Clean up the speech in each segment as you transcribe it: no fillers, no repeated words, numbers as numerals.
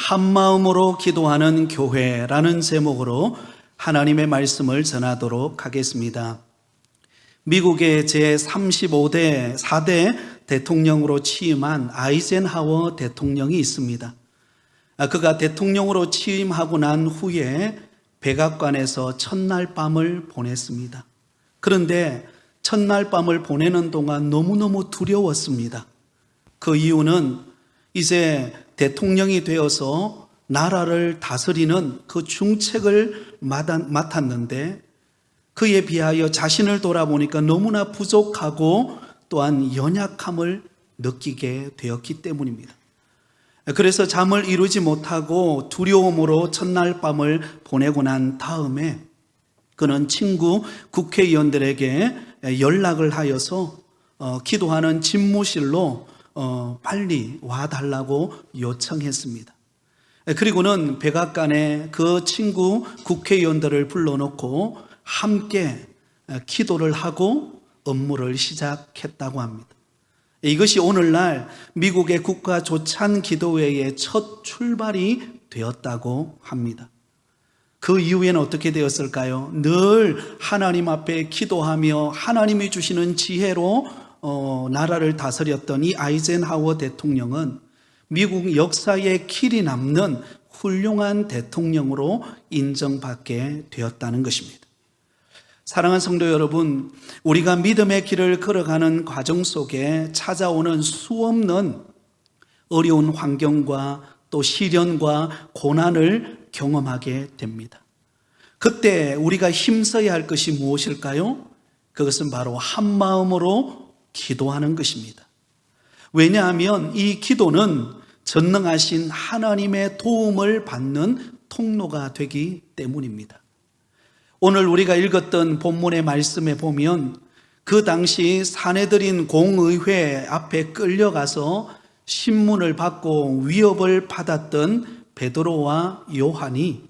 한마음으로 기도하는 교회라는 제목으로 하나님의 말씀을 전하도록 하겠습니다. 미국의 제35대 4대 대통령으로 취임한 아이젠하워 대통령이 있습니다. 그가 대통령으로 취임하고 난 후에 백악관에서 첫날 밤을 보냈습니다. 그런데 첫날 밤을 보내는 동안 너무너무 두려웠습니다. 그 이유는 이제 대통령이 되어서 나라를 다스리는 그 중책을 맡았는데 그에 비하여 자신을 돌아보니까 너무나 부족하고 또한 연약함을 느끼게 되었기 때문입니다. 그래서 잠을 이루지 못하고 두려움으로 첫날 밤을 보내고 난 다음에 그는 친구 국회의원들에게 연락을 하여서 기도하는 집무실로 빨리 와달라고 요청했습니다. 그리고는 백악관에 그 친구 국회의원들을 불러놓고 함께 기도를 하고 업무를 시작했다고 합니다. 이것이 오늘날 미국의 국가 조찬 기도회의 첫 출발이 되었다고 합니다. 그 이후에는 어떻게 되었을까요? 늘 하나님 앞에 기도하며 하나님이 주시는 지혜로 나라를 다스렸던 이 아이젠하워 대통령은 미국 역사에 길이 남는 훌륭한 대통령으로 인정받게 되었다는 것입니다. 사랑하는 성도 여러분, 우리가 믿음의 길을 걸어가는 과정 속에 찾아오는 수없는 어려운 환경과 또 시련과 고난을 경험하게 됩니다. 그때 우리가 힘써야 할 것이 무엇일까요? 그것은 바로 한마음으로 기도하는 것입니다. 왜냐하면 이 기도는 전능하신 하나님의 도움을 받는 통로가 되기 때문입니다. 오늘 우리가 읽었던 본문의 말씀에 보면 그 당시 사내들인 공의회 앞에 끌려가서 신문을 받고 위협을 받았던 베드로와 요한이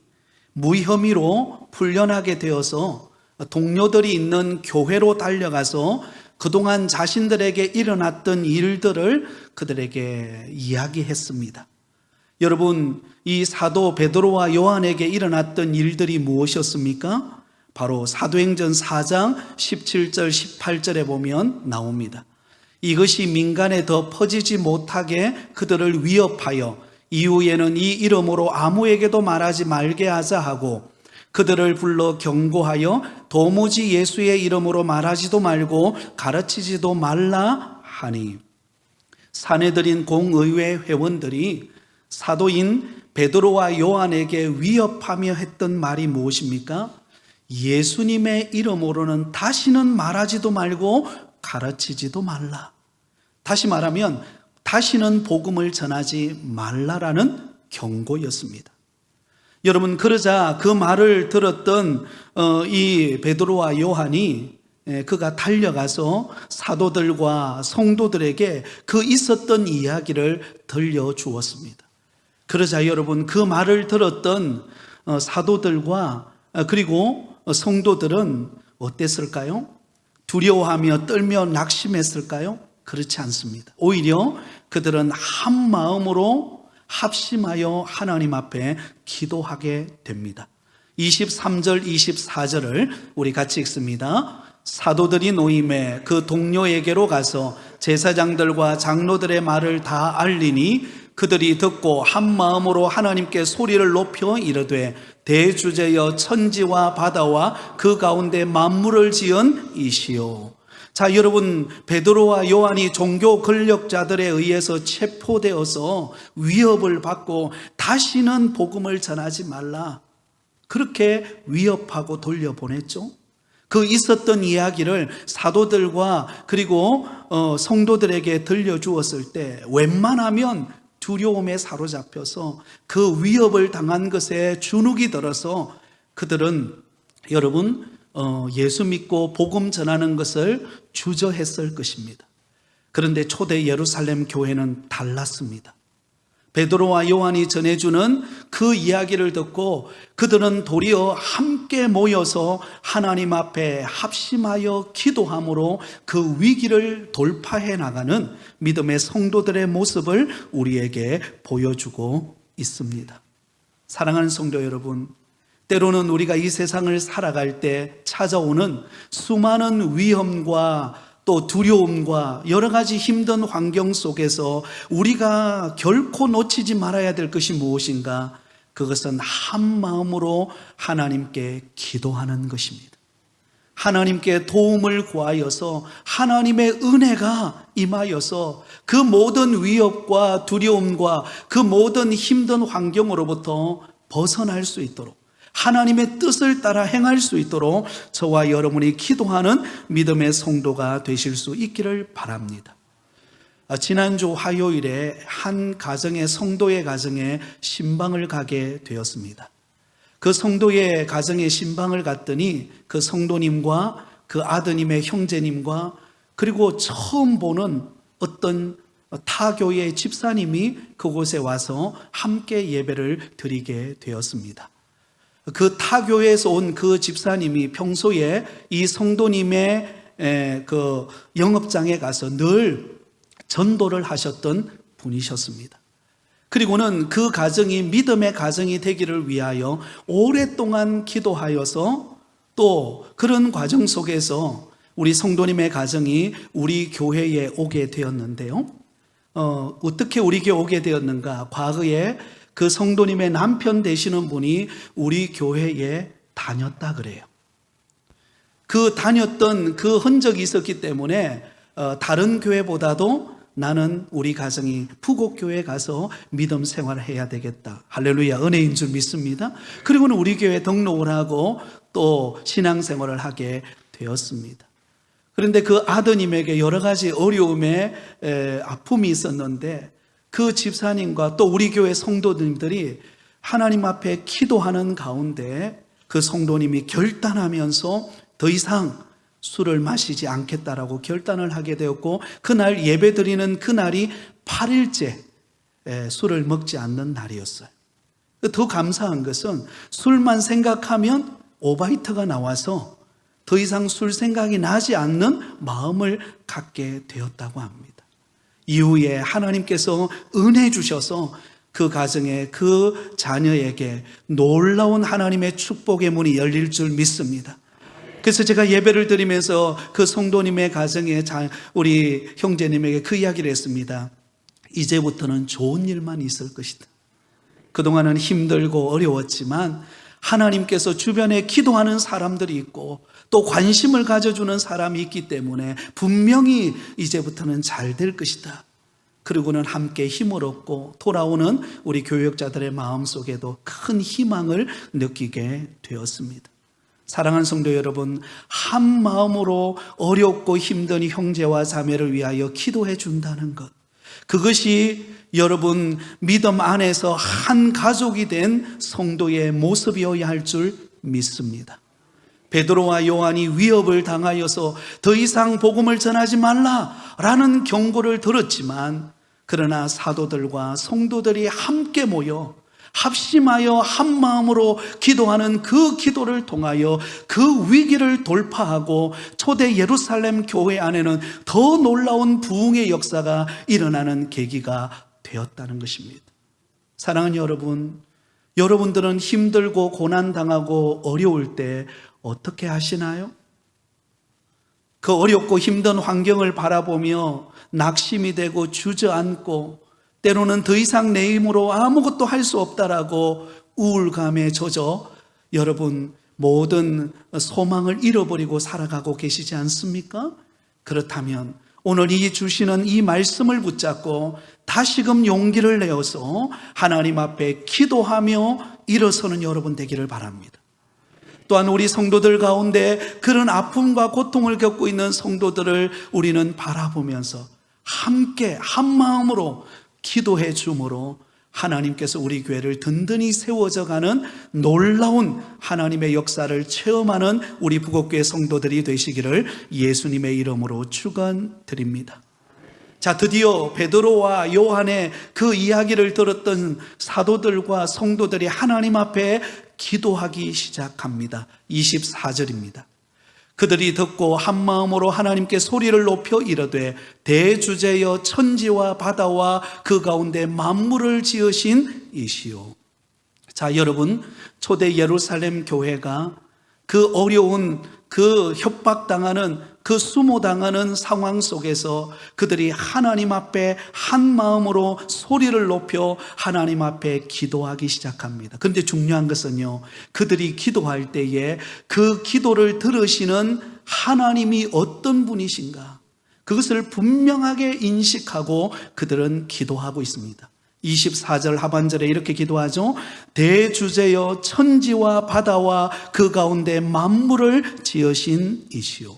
무혐의로 풀려나게 되어서 동료들이 있는 교회로 달려가서 그동안 자신들에게 일어났던 일들을 그들에게 이야기했습니다. 여러분, 이 사도 베드로와 요한에게 일어났던 일들이 무엇이었습니까? 바로 사도행전 4장 17절 18절에 보면 나옵니다. 이것이 민간에 더 퍼지지 못하게 그들을 위협하여 이후에는 이 이름으로 아무에게도 말하지 말게 하자 하고 그들을 불러 경고하여 도무지 예수의 이름으로 말하지도 말고 가르치지도 말라 하니, 사내들인 공의회 회원들이 사도인 베드로와 요한에게 위협하며 했던 말이 무엇입니까? 예수님의 이름으로는 다시는 말하지도 말고 가르치지도 말라. 다시 말하면 다시는 복음을 전하지 말라라는 경고였습니다. 여러분, 그러자 그 말을 들었던 이 베드로와 요한이 그가 달려가서 사도들과 성도들에게 그 있었던 이야기를 들려주었습니다. 그러자 여러분, 그 말을 들었던 사도들과 그리고 성도들은 어땠을까요? 두려워하며 떨며 낙심했을까요? 그렇지 않습니다. 오히려 그들은 한 마음으로 합심하여 하나님 앞에 기도하게 됩니다. 23절 24절을 우리 같이 읽습니다. 사도들이 노임에 그 동료에게로 가서 제사장들과 장로들의 말을 다 알리니 그들이 듣고 한 마음으로 하나님께 소리를 높여 이르되 대주제여 천지와 바다와 그 가운데 만물을 지은 이시오. 자, 여러분, 베드로와 요한이 종교 권력자들에 의해서 체포되어서 위협을 받고 다시는 복음을 전하지 말라, 그렇게 위협하고 돌려보냈죠. 그 있었던 이야기를 사도들과 그리고 성도들에게 들려주었을 때 웬만하면 두려움에 사로잡혀서 그 위협을 당한 것에 주눅이 들어서 그들은 여러분 예수 믿고 복음 전하는 것을 주저했을 것입니다. 그런데 초대 예루살렘 교회는 달랐습니다. 베드로와 요한이 전해주는 그 이야기를 듣고 그들은 도리어 함께 모여서 하나님 앞에 합심하여 기도함으로 그 위기를 돌파해 나가는 믿음의 성도들의 모습을 우리에게 보여주고 있습니다. 사랑하는 성도 여러분, 때로는 우리가 이 세상을 살아갈 때 찾아오는 수많은 위험과 또 두려움과 여러 가지 힘든 환경 속에서 우리가 결코 놓치지 말아야 될 것이 무엇인가? 그것은 한 마음으로 하나님께 기도하는 것입니다. 하나님께 도움을 구하여서 하나님의 은혜가 임하여서 그 모든 위협과 두려움과 그 모든 힘든 환경으로부터 벗어날 수 있도록, 하나님의 뜻을 따라 행할 수 있도록 저와 여러분이 기도하는 믿음의 성도가 되실 수 있기를 바랍니다. 지난주 화요일에 한 가정의 성도의 가정에 신방을 가게 되었습니다. 그 성도의 가정에 신방을 갔더니 그 성도님과 그 아드님의 형제님과 그리고 처음 보는 어떤 타교의 집사님이 그곳에 와서 함께 예배를 드리게 되었습니다. 그 타교에서 온 그 집사님이 평소에 이 성도님의 그 영업장에 가서 늘 전도를 하셨던 분이셨습니다. 그리고는 그 가정이 믿음의 가정이 되기를 위하여 오랫동안 기도하여서 또 그런 과정 속에서 우리 성도님의 가정이 우리 교회에 오게 되었는데요. 어떻게 우리 교회에 오게 되었는가? 과거에 그 성도님의 남편 되시는 분이 우리 교회에 다녔다 그래요. 그 다녔던 그 흔적이 있었기 때문에 다른 교회보다도 나는 우리 가정이 푸곡교회에 가서 믿음 생활을 해야 되겠다. 할렐루야, 은혜인 줄 믿습니다. 그리고는 우리 교회에 등록을 하고 또 신앙생활을 하게 되었습니다. 그런데 그 아드님에게 여러 가지 어려움에 아픔이 있었는데 그 집사님과 또 우리 교회 성도님들이 하나님 앞에 기도하는 가운데 그 성도님이 결단하면서 더 이상 술을 마시지 않겠다라고 결단을 하게 되었고, 그날 예배 드리는 그날이 8일째 술을 먹지 않는 날이었어요. 더 감사한 것은 술만 생각하면 오바이트가 나와서 더 이상 술 생각이 나지 않는 마음을 갖게 되었다고 합니다. 이후에 하나님께서 은혜 주셔서 그 가정에 그 자녀에게 놀라운 하나님의 축복의 문이 열릴 줄 믿습니다. 그래서 제가 예배를 드리면서 그 성도님의 가정에 우리 형제님에게 그 이야기를 했습니다. 이제부터는 좋은 일만 있을 것이다. 그동안은 힘들고 어려웠지만 하나님께서 주변에 기도하는 사람들이 있고 또 관심을 가져주는 사람이 있기 때문에 분명히 이제부터는 잘 될 것이다. 그리고는 함께 힘을 얻고 돌아오는 우리 교역자들의 마음속에도 큰 희망을 느끼게 되었습니다. 사랑하는 성도 여러분, 한 마음으로 어렵고 힘든 형제와 자매를 위하여 기도해 준다는 것, 그것이 여러분 믿음 안에서 한 가족이 된 성도의 모습이어야 할 줄 믿습니다. 베드로와 요한이 위협을 당하여서 더 이상 복음을 전하지 말라라는 경고를 들었지만, 그러나 사도들과 성도들이 함께 모여 합심하여 한 마음으로 기도하는 그 기도를 통하여 그 위기를 돌파하고 초대 예루살렘 교회 안에는 더 놀라운 부흥의 역사가 일어나는 계기가 되었다는 것입니다. 사랑하는 여러분, 여러분들은 힘들고 고난당하고 어려울 때 어떻게 하시나요? 그 어렵고 힘든 환경을 바라보며 낙심이 되고 주저앉고 때로는 더 이상 내 힘으로 아무것도 할 수 없다라고 우울감에 젖어 여러분 모든 소망을 잃어버리고 살아가고 계시지 않습니까? 그렇다면 오늘 이 주시는 이 말씀을 붙잡고 다시금 용기를 내어서 하나님 앞에 기도하며 일어서는 여러분 되기를 바랍니다. 또한 우리 성도들 가운데 그런 아픔과 고통을 겪고 있는 성도들을 우리는 바라보면서 함께 한 마음으로 기도해 주므로 하나님께서 우리 교회를 든든히 세워져가는 놀라운 하나님의 역사를 체험하는 우리 부곡교회 성도들이 되시기를 예수님의 이름으로 축원드립니다. 자, 드디어 베드로와 요한의 그 이야기를 들었던 사도들과 성도들이 하나님 앞에 기도하기 시작합니다. 24절입니다. 그들이 듣고 한 마음으로 하나님께 소리를 높여 이르되 대주제여 천지와 바다와 그 가운데 만물을 지으신 이시오. 자, 여러분, 초대 예루살렘 교회가 그 어려운, 그 협박당하는, 그 수모당하는 상황 속에서 그들이 하나님 앞에 한 마음으로 소리를 높여 하나님 앞에 기도하기 시작합니다. 그런데 중요한 것은요, 그들이 기도할 때에 그 기도를 들으시는 하나님이 어떤 분이신가, 그것을 분명하게 인식하고 그들은 기도하고 있습니다. 24절 하반절에 이렇게 기도하죠. 대주제여 천지와 바다와 그 가운데 만물을 지으신 이시오.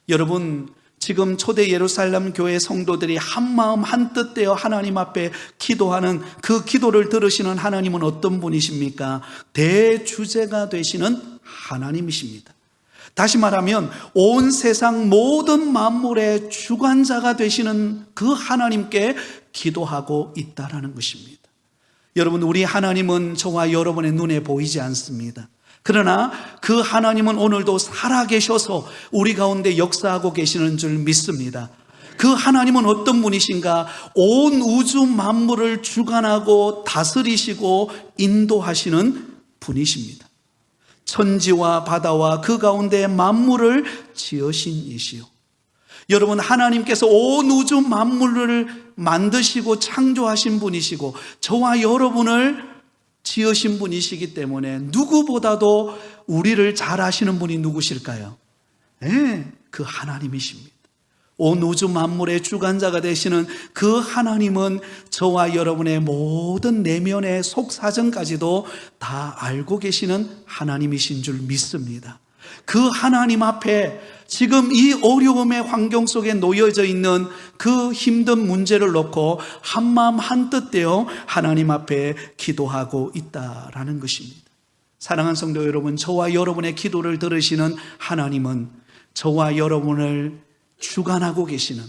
여러분, 지금 초대 예루살렘 교회 성도들이 한 마음 한 뜻 되어 하나님 앞에 기도하는 그 기도를 들으시는 하나님은 어떤 분이십니까? 대주제가 되시는 하나님이십니다. 다시 말하면 온 세상 모든 만물의 주관자가 되시는 그 하나님께 기도하고 있다라는 것입니다. 여러분, 우리 하나님은 저와 여러분의 눈에 보이지 않습니다. 그러나 그 하나님은 오늘도 살아계셔서 우리 가운데 역사하고 계시는 줄 믿습니다. 그 하나님은 어떤 분이신가? 온 우주 만물을 주관하고 다스리시고 인도하시는 분이십니다. 천지와 바다와 그 가운데 만물을 지으신 이시오. 여러분, 하나님께서 온 우주 만물을 만드시고 창조하신 분이시고 저와 여러분을 지으신 분이시기 때문에 누구보다도 우리를 잘 아시는 분이 누구실까요? 네, 그 하나님이십니다. 온 우주 만물의 주관자가 되시는 그 하나님은 저와 여러분의 모든 내면의 속사정까지도 다 알고 계시는 하나님이신 줄 믿습니다. 그 하나님 앞에 지금 이 어려움의 환경 속에 놓여져 있는 그 힘든 문제를 놓고 한마음 한뜻 되어 하나님 앞에 기도하고 있다라는 것입니다. 사랑하는 성도 여러분, 저와 여러분의 기도를 들으시는 하나님은 저와 여러분을 주관하고 계시는,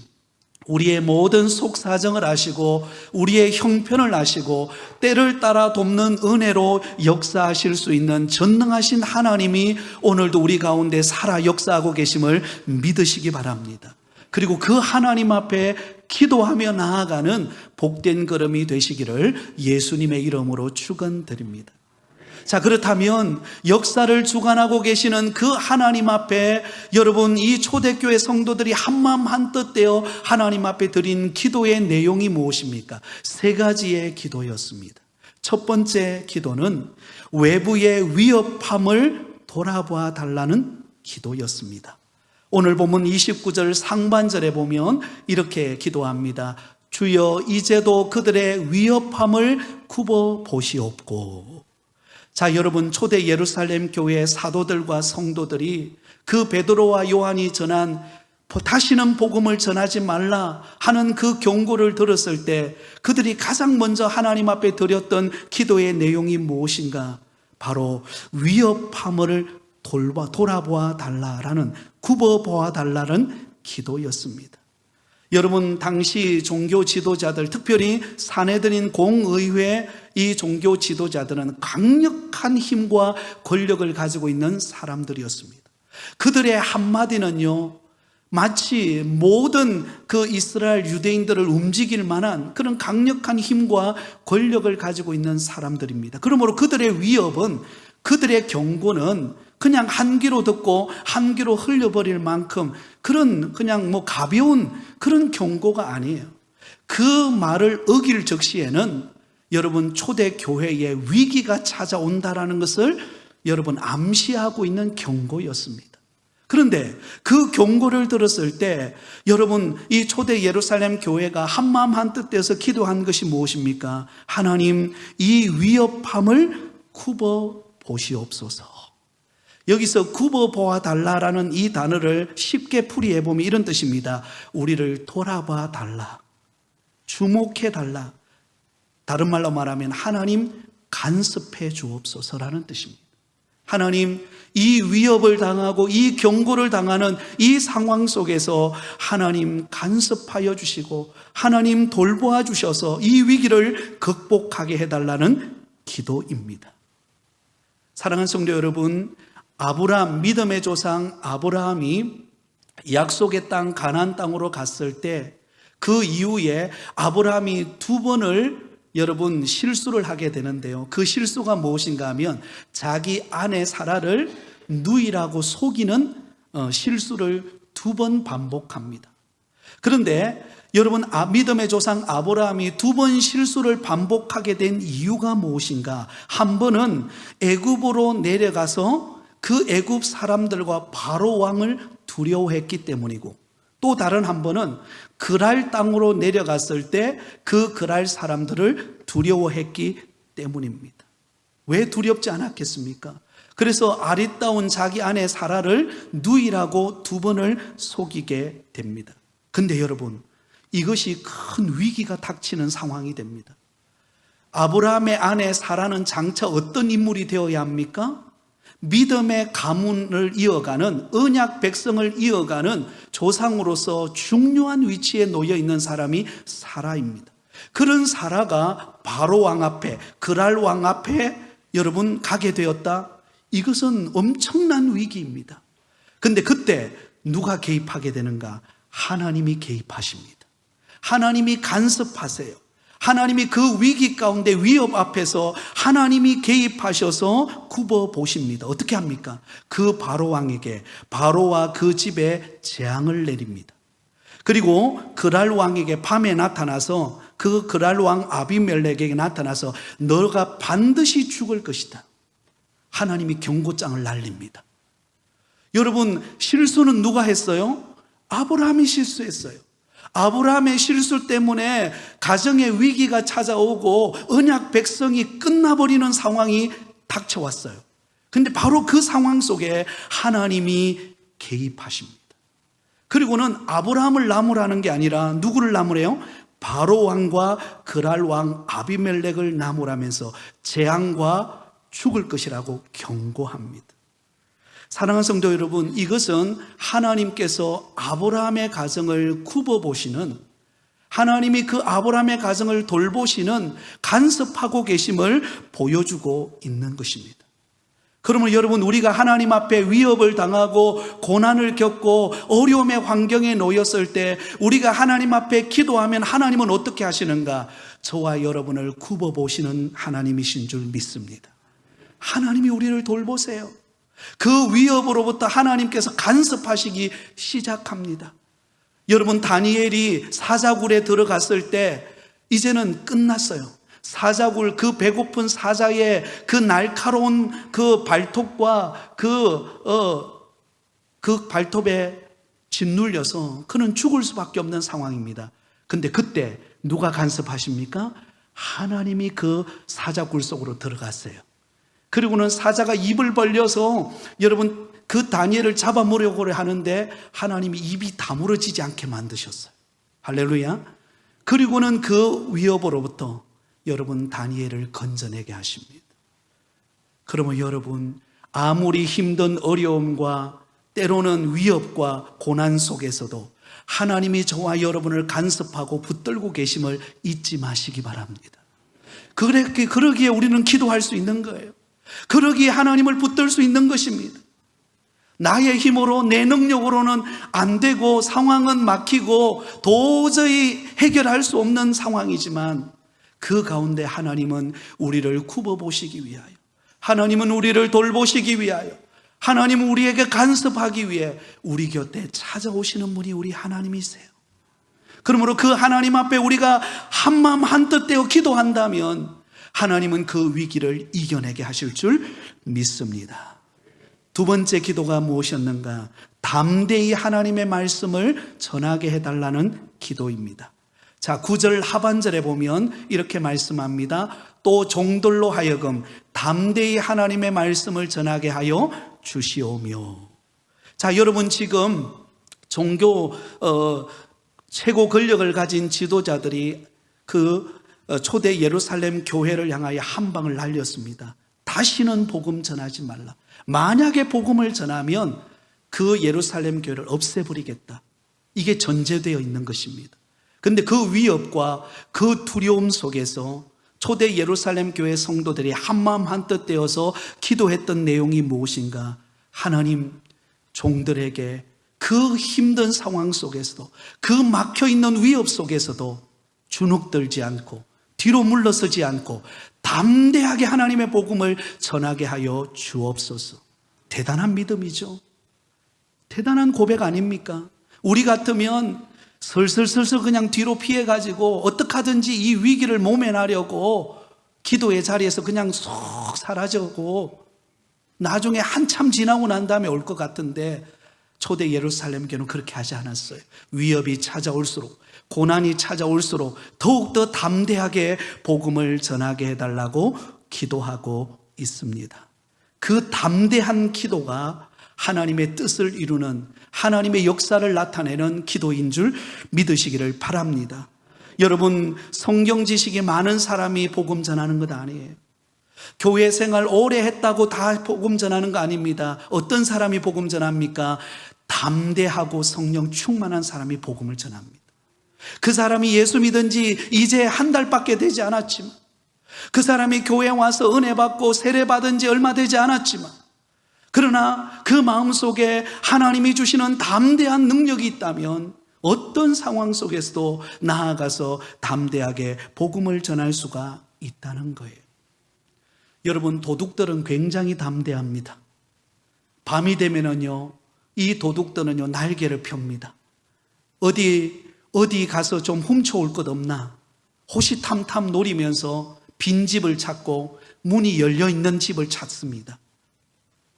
우리의 모든 속사정을 아시고 우리의 형편을 아시고 때를 따라 돕는 은혜로 역사하실 수 있는 전능하신 하나님이 오늘도 우리 가운데 살아 역사하고 계심을 믿으시기 바랍니다. 그리고 그 하나님 앞에 기도하며 나아가는 복된 걸음이 되시기를 예수님의 이름으로 축원드립니다. 자, 그렇다면 역사를 주관하고 계시는 그 하나님 앞에 여러분, 이 초대교회 성도들이 한마음 한뜻 되어 하나님 앞에 드린 기도의 내용이 무엇입니까? 세 가지의 기도였습니다. 첫 번째 기도는 외부의 위협함을 돌아봐 달라는 기도였습니다. 오늘 본문 29절 상반절에 보면 이렇게 기도합니다. 주여, 이제도 그들의 위협함을 굽어 보시옵고. 자, 여러분, 초대 예루살렘 교회의 사도들과 성도들이 그 베드로와 요한이 전한 다시는 복음을 전하지 말라 하는 그 경고를 들었을 때 그들이 가장 먼저 하나님 앞에 드렸던 기도의 내용이 무엇인가? 바로 위협함을 돌아보아 달라라는, 굽어보아 달라는 기도였습니다. 여러분, 당시 종교 지도자들, 특별히 사내들인 공의회 이 종교 지도자들은 강력한 힘과 권력을 가지고 있는 사람들이었습니다. 그들의 한마디는요, 마치 모든 그 이스라엘 유대인들을 움직일 만한 그런 강력한 힘과 권력을 가지고 있는 사람들입니다. 그러므로 그들의 위협은, 그들의 경고는 그냥 한 귀로 듣고 한 귀로 흘려버릴 만큼 그런 그냥 가벼운 그런 경고가 아니에요. 그 말을 어길 적시에는 여러분, 초대 교회에 위기가 찾아온다라는 것을 여러분 암시하고 있는 경고였습니다. 그런데 그 경고를 들었을 때 여러분, 이 초대 예루살렘 교회가 한마음 한뜻 돼서 기도한 것이 무엇입니까? 하나님, 이 위협함을 굽어 보시옵소서. 여기서 굽어 보아 달라라는 이 단어를 쉽게 풀이해 보면 이런 뜻입니다. 우리를 돌아봐 달라, 주목해 달라. 다른 말로 말하면 하나님, 간섭해 주옵소서라는 뜻입니다. 하나님, 이 위협을 당하고 이 경고를 당하는 이 상황 속에서 하나님 간섭하여 주시고 하나님 돌보아 주셔서 이 위기를 극복하게 해달라는 기도입니다. 사랑하는 성도 여러분, 믿음의 조상 아브라함이 약속의 땅 가나안 땅으로 갔을 때 그 이후에 아브라함이 두 번을 여러분 실수를 하게 되는데요. 그 실수가 무엇인가 하면 자기 아내 사라를 누이라고 속이는 실수를 두 번 반복합니다. 그런데 여러분, 믿음의 조상 아브라함이 두 번 실수를 반복하게 된 이유가 무엇인가? 한 번은 애굽으로 내려가서 그 애굽 사람들과 바로 왕을 두려워했기 때문이고, 또 다른 한 번은 그랄 땅으로 내려갔을 때 그 그랄 사람들을 두려워했기 때문입니다. 왜 두렵지 않았겠습니까? 그래서 아리따운 자기 아내 사라를 누이라고 두 번을 속이게 됩니다. 근데 여러분, 이것이 큰 위기가 닥치는 상황이 됩니다. 아브라함의 아내 사라는 장차 어떤 인물이 되어야 합니까? 믿음의 가문을 이어가는, 언약 백성을 이어가는 조상으로서 중요한 위치에 놓여 있는 사람이 사라입니다. 그런 사라가 바로 왕 앞에, 그랄 왕 앞에 여러분 가게 되었다. 이것은 엄청난 위기입니다. 근데 그때 누가 개입하게 되는가? 하나님이 개입하십니다. 하나님이 간섭하세요. 하나님이 그 위기 가운데, 위협 앞에서 하나님이 개입하셔서 굽어 보십니다. 어떻게 합니까? 그 바로 왕에게, 바로와 그 집에 재앙을 내립니다. 그리고 그랄 왕에게 밤에 나타나서, 그 그랄 왕 아비멜렉에게 나타나서 너가 반드시 죽을 것이다. 하나님이 경고장을 날립니다. 여러분, 실수는 누가 했어요? 아브라함이 실수했어요. 아브라함의 실수 때문에 가정의 위기가 찾아오고 언약 백성이 끝나버리는 상황이 닥쳐왔어요. 근데 바로 그 상황 속에 하나님이 개입하십니다. 그리고는 아브라함을 나무라는 게 아니라 누구를 나무래요? 바로 왕과 그랄 왕 아비멜렉을 나무라면서 재앙과 죽을 것이라고 경고합니다. 사랑하는 성도 여러분, 이것은 하나님께서 아브라함의 가정을 굽어보시는, 하나님이 그 아브라함의 가정을 돌보시는, 간섭하고 계심을 보여주고 있는 것입니다. 그러면 여러분, 우리가 하나님 앞에 위협을 당하고 고난을 겪고 어려움의 환경에 놓였을 때 우리가 하나님 앞에 기도하면 하나님은 어떻게 하시는가? 저와 여러분을 굽어보시는 하나님이신 줄 믿습니다. 하나님이 우리를 돌보세요. 그 위협으로부터 하나님께서 간섭하시기 시작합니다. 여러분, 다니엘이 사자굴에 들어갔을 때 이제는 끝났어요. 사자굴, 그 배고픈 사자의 그 날카로운 그 발톱과 그 발톱에 짓눌려서 그는 죽을 수밖에 없는 상황입니다. 근데 그때 누가 간섭하십니까? 하나님이 그 사자굴 속으로 들어갔어요. 그리고는 사자가 입을 벌려서 여러분 그 다니엘을 잡아먹으려고 하는데 하나님이 입이 다물어지지 않게 만드셨어요. 할렐루야. 그리고는 그 위협으로부터 여러분 다니엘을 건져내게 하십니다. 그러면 여러분, 아무리 힘든 어려움과 때로는 위협과 고난 속에서도 하나님이 저와 여러분을 간섭하고 붙들고 계심을 잊지 마시기 바랍니다. 그러기에 우리는 기도할 수 있는 거예요. 그러기에 하나님을 붙들 수 있는 것입니다. 나의 힘으로, 내 능력으로는 안 되고 상황은 막히고 도저히 해결할 수 없는 상황이지만 그 가운데 하나님은 우리를 굽어보시기 위하여, 하나님은 우리를 돌보시기 위하여, 하나님은 우리에게 간섭하기 위해 우리 곁에 찾아오시는 분이 우리 하나님이세요. 그러므로 그 하나님 앞에 우리가 한마음 한뜻 되어 기도한다면 하나님은 그 위기를 이겨내게 하실 줄 믿습니다. 두 번째 기도가 무엇이었는가? 담대히 하나님의 말씀을 전하게 해달라는 기도입니다. 자, 9절 하반절에 보면 이렇게 말씀합니다. 또 종들로 하여금 담대히 하나님의 말씀을 전하게 하여 주시오며. 자, 여러분, 지금 종교 최고 권력을 가진 지도자들이 그 초대 예루살렘 교회를 향하여 한 방을 날렸습니다. 다시는 복음 전하지 말라. 만약에 복음을 전하면 그 예루살렘 교회를 없애버리겠다. 이게 전제되어 있는 것입니다. 그런데 그 위협과 그 두려움 속에서 초대 예루살렘 교회 성도들이 한마음 한뜻 되어서 기도했던 내용이 무엇인가? 하나님 종들에게 그 힘든 상황 속에서도, 그 막혀있는 위협 속에서도 주눅들지 않고 뒤로 물러서지 않고 담대하게 하나님의 복음을 전하게 하여 주옵소서. 대단한 믿음이죠. 대단한 고백 아닙니까? 우리 같으면 슬슬슬슬 그냥 뒤로 피해가지고 어떻게 하든지 이 위기를 모면하려고 기도의 자리에서 그냥 쏙 사라져고 나중에 한참 지나고 난 다음에 올 것 같은데, 초대 예루살렘 교회는 그렇게 하지 않았어요. 위협이 찾아올수록, 고난이 찾아올수록 더욱더 담대하게 복음을 전하게 해달라고 기도하고 있습니다. 그 담대한 기도가 하나님의 뜻을 이루는, 하나님의 역사를 나타내는 기도인 줄 믿으시기를 바랍니다. 여러분, 성경 지식이 많은 사람이 복음 전하는 것 아니에요. 교회 생활 오래 했다고 다 복음 전하는 거 아닙니다. 어떤 사람이 복음 전합니까? 담대하고 성령 충만한 사람이 복음을 전합니다. 그 사람이 예수 믿은 지 이제 한 달밖에 되지 않았지만, 그 사람이 교회에 와서 은혜 받고 세례 받은 지 얼마 되지 않았지만, 그러나 그 마음속에 하나님이 주시는 담대한 능력이 있다면 어떤 상황 속에서도 나아가서 담대하게 복음을 전할 수가 있다는 거예요. 여러분, 도둑들은 굉장히 담대합니다. 밤이 되면은요, 이 도둑들은요, 날개를 펴니다. 어디 가서 좀 훔쳐올 것 없나 호시탐탐 노리면서 빈집을 찾고 문이 열려있는 집을 찾습니다.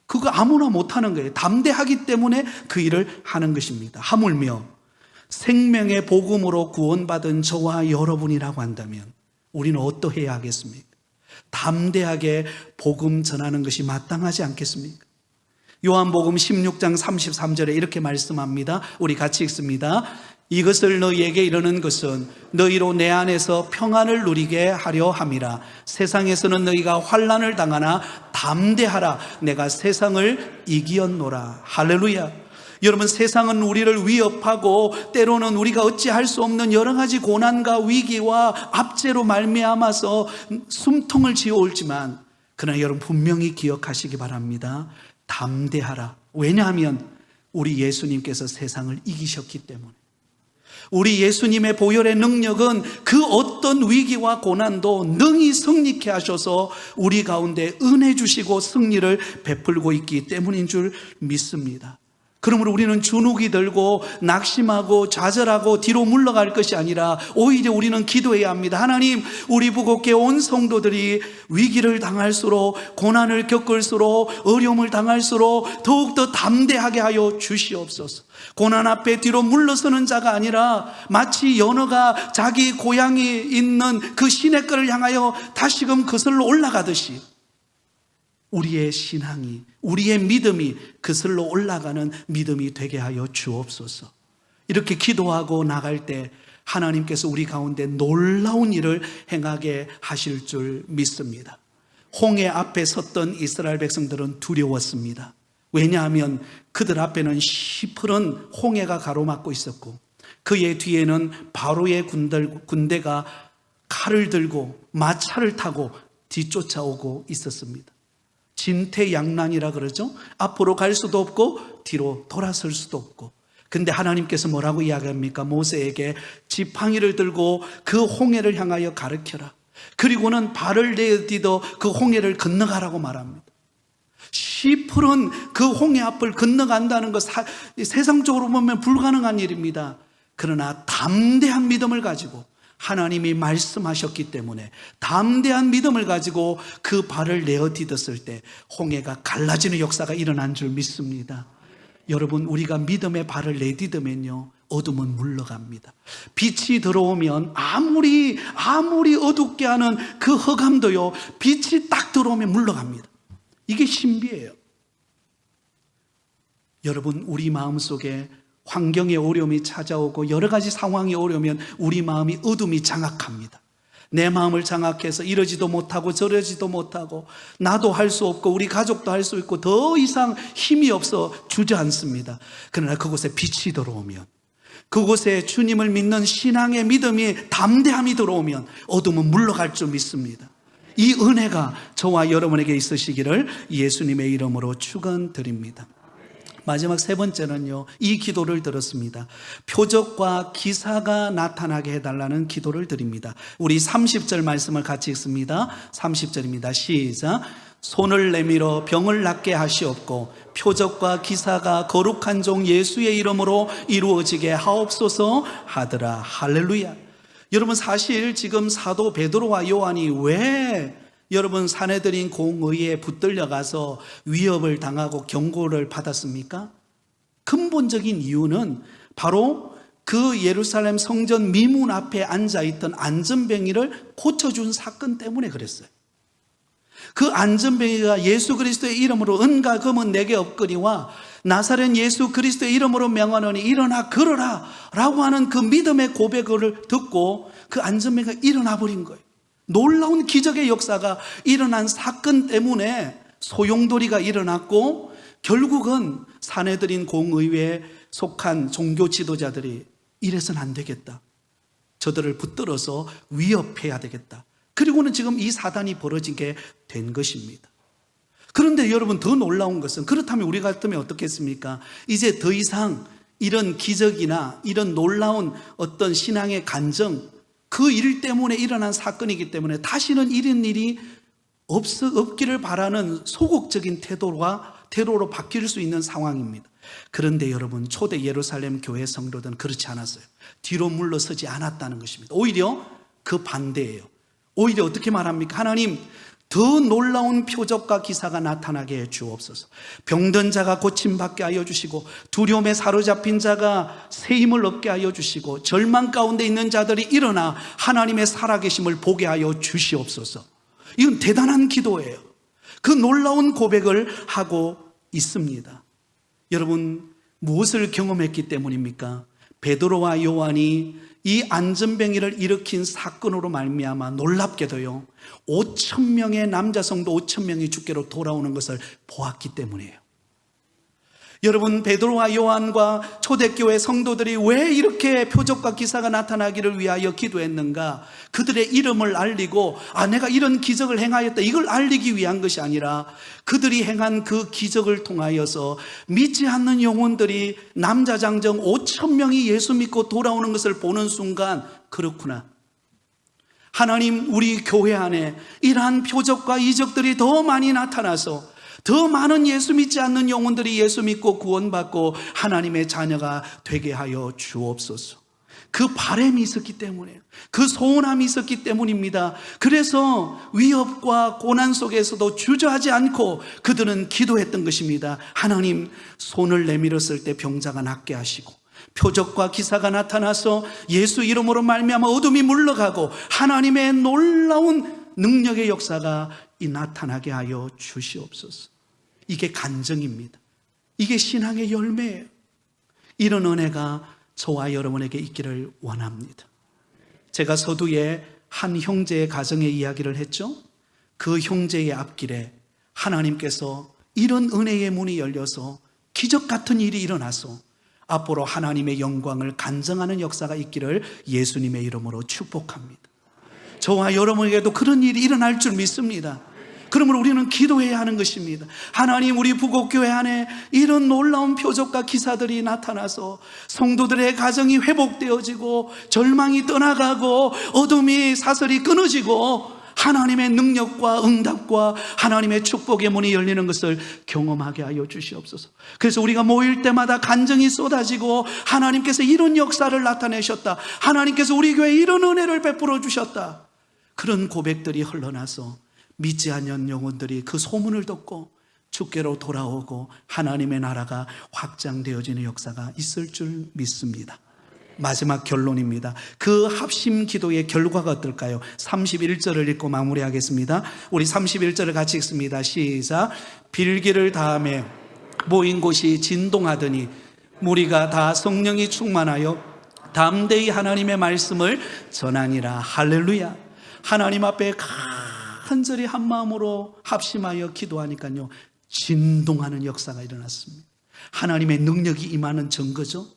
그거 아무나 못하는 거예요. 담대하기 때문에 그 일을 하는 것입니다. 하물며 생명의 복음으로 구원받은 저와 여러분이라고 한다면 우리는 어떠해야 하겠습니까? 담대하게 복음 전하는 것이 마땅하지 않겠습니까? 요한복음 16장 33절에 이렇게 말씀합니다. 우리 같이 읽습니다. 이것을 너희에게 이르는 것은 너희로 내 안에서 평안을 누리게 하려 함이라. 세상에서는 너희가 환난을 당하나 담대하라. 내가 세상을 이기었노라. 할렐루야. 여러분, 세상은 우리를 위협하고 때로는 우리가 어찌할 수 없는 여러 가지 고난과 위기와 압제로 말미암아서 숨통을 지어올지만, 그러나 여러분 분명히 기억하시기 바랍니다. 담대하라. 왜냐하면 우리 예수님께서 세상을 이기셨기 때문에. 우리 예수님의 보혈의 능력은 그 어떤 위기와 고난도 능히 승리케 하셔서 우리 가운데 은혜 주시고 승리를 베풀고 있기 때문인 줄 믿습니다. 그러므로 우리는 주눅이 들고 낙심하고 좌절하고 뒤로 물러갈 것이 아니라 오히려 우리는 기도해야 합니다. 하나님, 우리 부곡회 온 성도들이 위기를 당할수록, 고난을 겪을수록, 어려움을 당할수록 더욱더 담대하게 하여 주시옵소서. 고난 앞에 뒤로 물러서는 자가 아니라 마치 연어가 자기 고향이 있는 그 시냇가를 향하여 다시금 그슬로 올라가듯이 우리의 신앙이, 우리의 믿음이 그슬로 올라가는 믿음이 되게 하여 주옵소서. 이렇게 기도하고 나갈 때 하나님께서 우리 가운데 놀라운 일을 행하게 하실 줄 믿습니다. 홍해 앞에 섰던 이스라엘 백성들은 두려웠습니다. 왜냐하면 그들 앞에는 시퍼런 홍해가 가로막고 있었고, 그의 뒤에는 바로의 군대가 칼을 들고 마차를 타고 뒤쫓아오고 있었습니다. 진퇴양난이라 그러죠. 앞으로 갈 수도 없고 뒤로 돌아설 수도 없고. 근데 하나님께서 뭐라고 이야기합니까? 모세에게 지팡이를 들고 그 홍해를 향하여 가르쳐라. 그리고는 발을 내디뎌 그 홍해를 건너가라고 말합니다. 시풀은 그 홍해 앞을 건너간다는 것, 세상적으로 보면 불가능한 일입니다. 그러나 담대한 믿음을 가지고, 하나님이 말씀하셨기 때문에 담대한 믿음을 가지고 그 발을 내어 디뎠을 때 홍해가 갈라지는 역사가 일어난 줄 믿습니다. 여러분, 우리가 믿음의 발을 내디디면요, 어둠은 물러갑니다. 빛이 들어오면 아무리 어둡게 하는 그 흑암도요, 빛이 딱 들어오면 물러갑니다. 이게 신비예요. 여러분, 우리 마음속에 환경의 어려움이 찾아오고 여러 가지 상황이 오려면 우리 마음이 어둠이 장악합니다. 내 마음을 장악해서 이러지도 못하고 저러지도 못하고 나도 할 수 없고 우리 가족도 할 수 있고 더 이상 힘이 없어 주저앉습니다. 그러나 그곳에 빛이 들어오면, 그곳에 주님을 믿는 신앙의 믿음이, 담대함이 들어오면 어둠은 물러갈 줄 믿습니다. 이 은혜가 저와 여러분에게 있으시기를 예수님의 이름으로 축원드립니다. 마지막 세 번째는요, 이 기도를 들었습니다. 표적과 기사가 나타나게 해달라는 기도를 드립니다. 우리 30절 말씀을 같이 읽습니다. 30절입니다. 시작. 손을 내밀어 병을 낫게 하시옵고 표적과 기사가 거룩한 종 예수의 이름으로 이루어지게 하옵소서 하더라. 할렐루야. 여러분, 사실 지금 사도 베드로와 요한이 왜 여러분 사내들인 공의에 붙들려 가서 위협을 당하고 경고를 받았습니까? 근본적인 이유는 바로 그 예루살렘 성전 미문 앞에 앉아있던 안전뱅이를 고쳐준 사건 때문에 그랬어요. 그 안전뱅이가 예수 그리스도의 이름으로 은과 금은 내게 없거니와 나사렛 예수 그리스도의 이름으로 명하노니 일어나 걸어라 라고 하는 그 믿음의 고백을 듣고 그 안전뱅이가 일어나 버린 거예요. 놀라운 기적의 역사가 일어난 사건 때문에 소용돌이가 일어났고, 결국은 사내들인 공의회에 속한 종교 지도자들이 이래서는 안 되겠다, 저들을 붙들어서 위협해야 되겠다. 그리고는 지금 이 사단이 벌어지게 된 것입니다. 그런데 여러분, 더 놀라운 것은, 그렇다면 우리 같으면 어떻겠습니까? 이제 더 이상 이런 기적이나 이런 놀라운 어떤 신앙의 간증, 그 일 때문에 일어난 사건이기 때문에 다시는 이런 일이 없기를 바라는 소극적인 태도로 바뀔 수 있는 상황입니다. 그런데 여러분, 초대 예루살렘 교회 성도들은 그렇지 않았어요. 뒤로 물러서지 않았다는 것입니다. 오히려 그 반대예요. 오히려 어떻게 말합니까? 하나님, 더 놀라운 표적과 기사가 나타나게 해 주옵소서. 병든 자가 고침받게 하여 주시고, 두려움에 사로잡힌 자가 새 힘을 얻게 하여 주시고, 절망 가운데 있는 자들이 일어나 하나님의 살아계심을 보게 하여 주시옵소서. 이건 대단한 기도예요. 그 놀라운 고백을 하고 있습니다. 여러분, 무엇을 경험했기 때문입니까? 베드로와 요한이 이 안전뱅이를 일으킨 사건으로 말미암아 놀랍게도요 5,000명의 남자 성도 5,000명이 주께로 돌아오는 것을 보았기 때문이에요. 여러분, 베드로와 요한과 초대교회 성도들이 왜 이렇게 표적과 기사가 나타나기를 위하여 기도했는가? 그들의 이름을 알리고 내가 이런 기적을 행하였다, 이걸 알리기 위한 것이 아니라 그들이 행한 그 기적을 통하여서 믿지 않는 영혼들이 남자 장정 5,000명이 예수 믿고 돌아오는 것을 보는 순간, 그렇구나, 하나님, 우리 교회 안에 이러한 표적과 이적들이 더 많이 나타나서 더 많은 예수 믿지 않는 영혼들이 예수 믿고 구원받고 하나님의 자녀가 되게 하여 주옵소서. 그 바람이 있었기 때문에, 그 소원함이 있었기 때문입니다. 그래서 위협과 고난 속에서도 주저하지 않고 그들은 기도했던 것입니다. 하나님, 손을 내밀었을 때 병자가 낫게 하시고 표적과 기사가 나타나서 예수 이름으로 말미암아 어둠이 물러가고 하나님의 놀라운 능력의 역사가 나타나게 하여 주시옵소서. 이게 간증입니다. 이게 신앙의 열매예요. 이런 은혜가 저와 여러분에게 있기를 원합니다. 제가 서두에 한 형제의 가정의 이야기를 했죠. 그 형제의 앞길에 하나님께서 이런 은혜의 문이 열려서 기적 같은 일이 일어나서 앞으로 하나님의 영광을 간증하는 역사가 있기를 예수님의 이름으로 축복합니다. 저와 여러분에게도 그런 일이 일어날 줄 믿습니다. 그러므로 우리는 기도해야 하는 것입니다. 하나님, 우리 부곡교회 안에 이런 놀라운 표적과 기사들이 나타나서 성도들의 가정이 회복되어지고 절망이 떠나가고 어둠이 사슬이 끊어지고 하나님의 능력과 응답과 하나님의 축복의 문이 열리는 것을 경험하게 하여 주시옵소서. 그래서 우리가 모일 때마다 간증이 쏟아지고 하나님께서 이런 역사를 나타내셨다, 하나님께서 우리 교회에 이런 은혜를 베풀어 주셨다, 그런 고백들이 흘러나서 믿지 않는 영혼들이 그 소문을 듣고 주께로 돌아오고 하나님의 나라가 확장되어지는 역사가 있을 줄 믿습니다. 마지막 결론입니다. 그 합심 기도의 결과가 어떨까요? 31절을 읽고 마무리하겠습니다. 우리 31절을 같이 읽습니다. 시작. 빌기를 다하며 모인 곳이 진동하더니 무리가 다 성령이 충만하여 담대히 하나님의 말씀을 전하니라. 할렐루야. 하나님 앞에 간절히 한 마음으로 합심하여 기도하니까요 진동하는 역사가 일어났습니다. 하나님의 능력이 임하는 증거죠.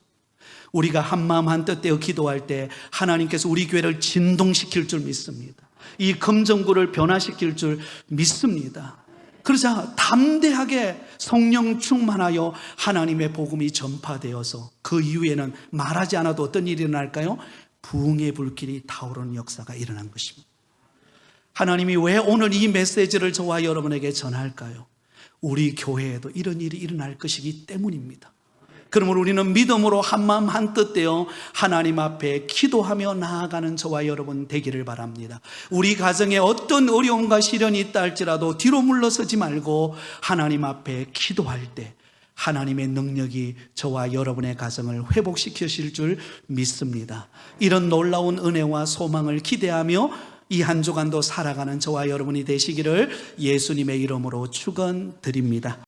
우리가 한 마음 한 뜻 되어 기도할 때 하나님께서 우리 교회를 진동시킬 줄 믿습니다. 이 금정구를 변화시킬 줄 믿습니다. 그러자 담대하게 성령 충만하여 하나님의 복음이 전파되어서 그 이후에는 말하지 않아도 어떤 일이 일어날까요? 부흥의 불길이 타오르는 역사가 일어난 것입니다. 하나님이 왜 오늘 이 메시지를 저와 여러분에게 전할까요? 우리 교회에도 이런 일이 일어날 것이기 때문입니다. 그러므로 우리는 믿음으로 한마음 한뜻 되어 하나님 앞에 기도하며 나아가는 저와 여러분 되기를 바랍니다. 우리 가정에 어떤 어려움과 시련이 있다 할지라도 뒤로 물러서지 말고 하나님 앞에 기도할 때 하나님의 능력이 저와 여러분의 가정을 회복시키실 줄 믿습니다. 이런 놀라운 은혜와 소망을 기대하며 이 한 주간도 살아가는 저와 여러분이 되시기를 예수님의 이름으로 축원드립니다.